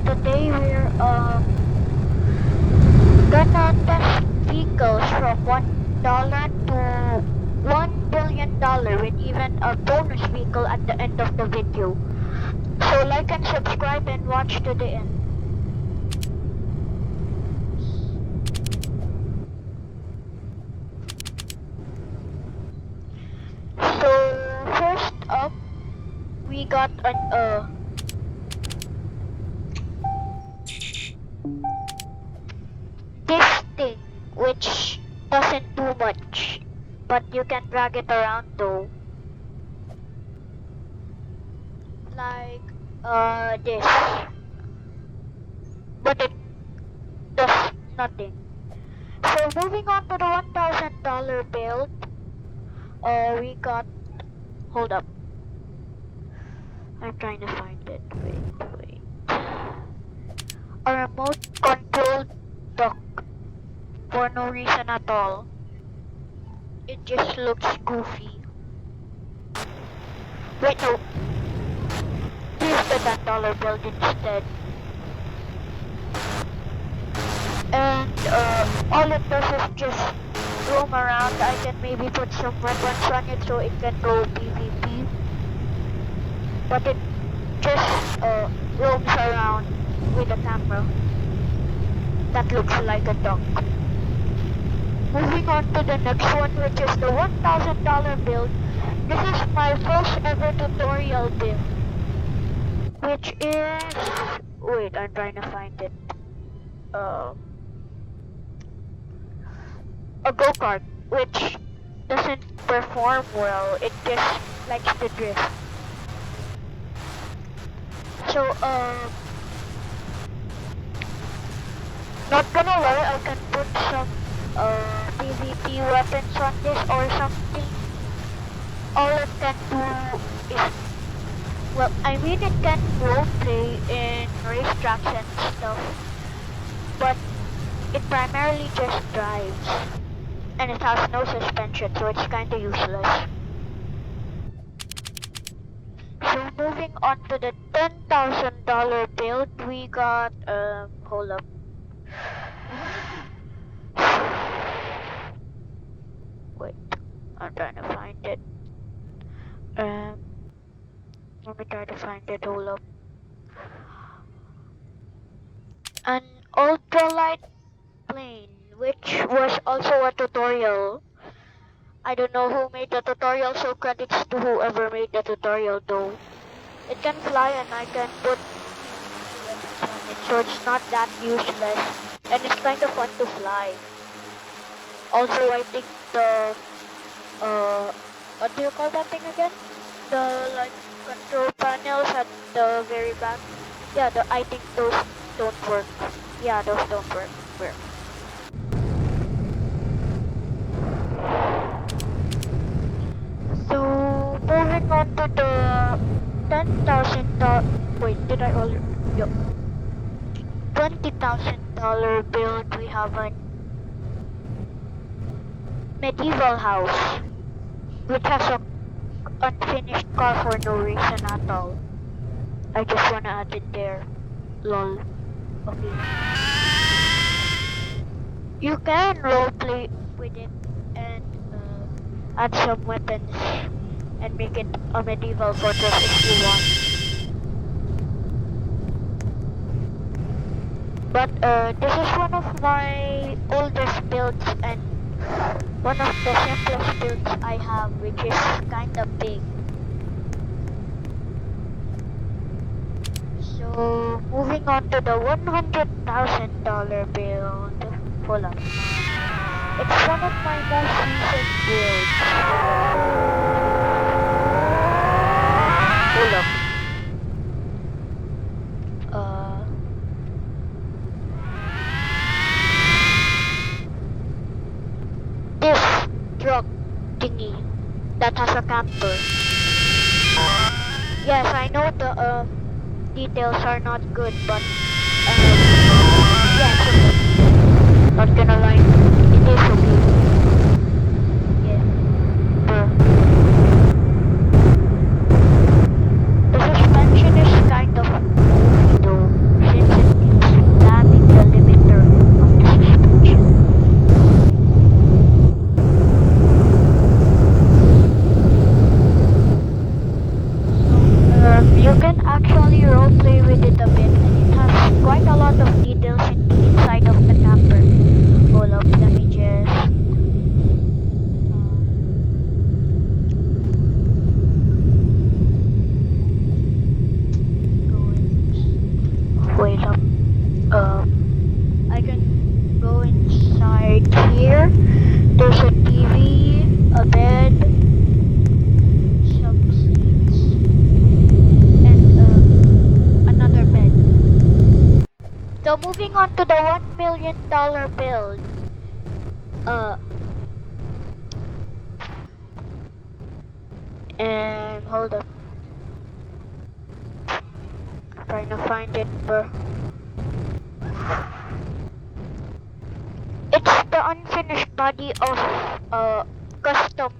today we're gonna test vehicles from $1 to $1 billion with even a bonus vehicle at the end of the video. So like and subscribe and watch to the end. So first up, we got an this thing which doesn't do much, but you can drag it around though. Like this, but it does nothing. So moving on to the $1,000 build, we got, hold up, I'm trying to find it. Wait. A remote controlled dock for no reason at all. It just looks goofy. Wait, no. Here's the $10 build instead. And all it does is just roam around. I can maybe put some weapons on it so it can go PvP. But it just roams around with a camera that looks like a duck. Moving on to the next one, which is the $1,000 build. This is my first ever tutorial build, which is, wait, I'm trying to find it. A go-kart, which doesn't perform well. It just likes to drift. So not gonna lie, I can put some PvP weapons on this or something. All it can do is, well, I mean it can roleplay in racetracks and stuff, but it primarily just drives, and it has no suspension, so it's kinda useless. So moving on to the $10,000 build, we got, hold up. Wait, I'm trying to find it. Let me try to find it, hold up. An ultralight plane, which was also a tutorial. I don't know who made the tutorial, so credits to whoever made the tutorial though. It can fly and I can put weapons on it, so it's not that useless. And it's kind of fun to fly. Also, I think the, what do you call that thing again? The, like, control panels at the very back. Yeah, I think those don't work. Yeah, those don't work. So, moving on to the $10,000, wait, did I already, yep. $20,000 build, we have a medieval house, which has a unfinished car for no reason at all. I just wanna add it there. Lol. Okay. You can roleplay with it and add some weapons and make it a medieval fortress if you want. But this is one of my oldest builds and one of the simplest builds I have, which is kinda big. So moving on to the $100,000 build. Hold on. It's one of my most recent builds. Hold up. This truck thingy that has a camper. Yes, I know the details are not good, but yeah, it's okay. Not gonna lie, it is okay. Yeah. The suspension is kind of goofy though, since So moving on to the $1 million build. And hold up. Trying to find it, bro. It's the unfinished body of a custom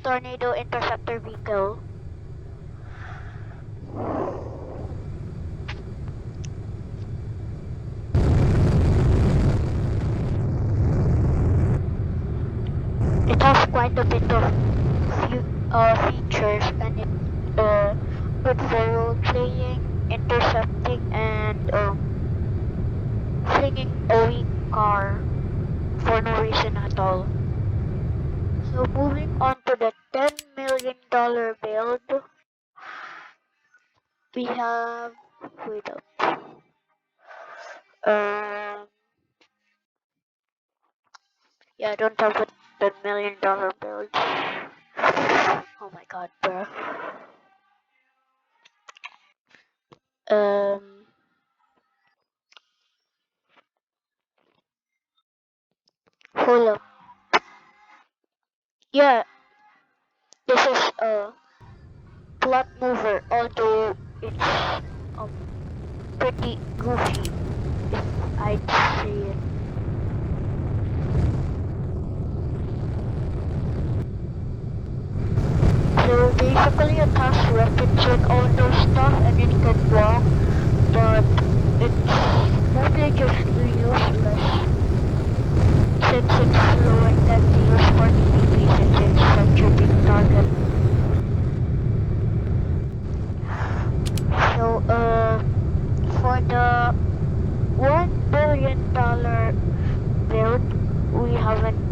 Tornado Interceptor vehicle. It has quite a bit of features, and it good for role playing, intercepting, and flinging a weak car for no reason at all. So moving on to the $10 million build, we have, wait up, yeah, I don't have a $10 million build. Oh my god, bro. Hold up. Yeah, this is a plot mover, although it's pretty goofy, if I'd say it. So basically it has weapons and all those stuff, and it can walk, but it's mostly just useless since it's slow and can be used for PvP since it's such a big target. So for the $1 billion build, we haven't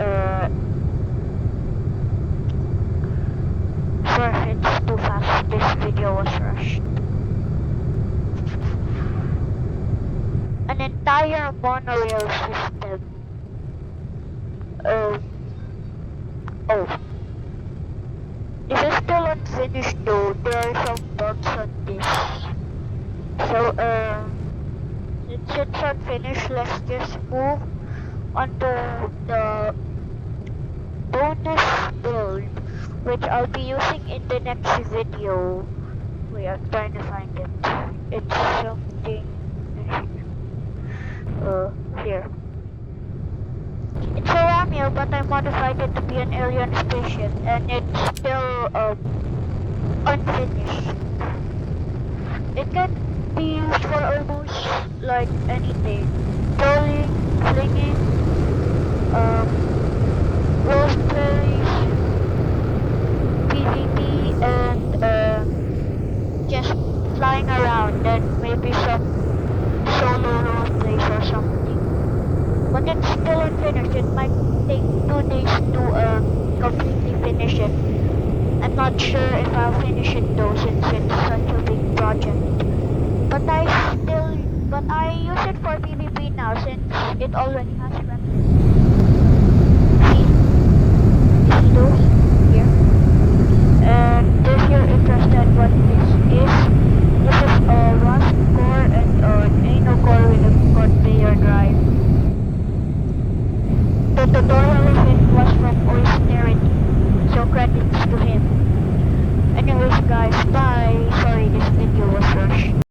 sorry, it's too fast. This video was rushed. An entire monorail system. Oh, this is still unfinished though. There are some bugs on this. So since it's unfinished, let's just move on to the bonus build, which I'll be using in the next video. Wait, I'm trying to find it. It's something here. It's a Ramio, but I modified it to be an alien spaceship, and it's still unfinished. It can be used for almost like anything. Trolling, flinging, role plays, PvP, and just flying around, and maybe some solo role plays or something. But it's still unfinished. It might take 2 days to completely finish it. I'm not sure if I'll finish it though, since it's such a big project. But I use it for PvP now since it already has weapons. See those here? And if you're interested what this is,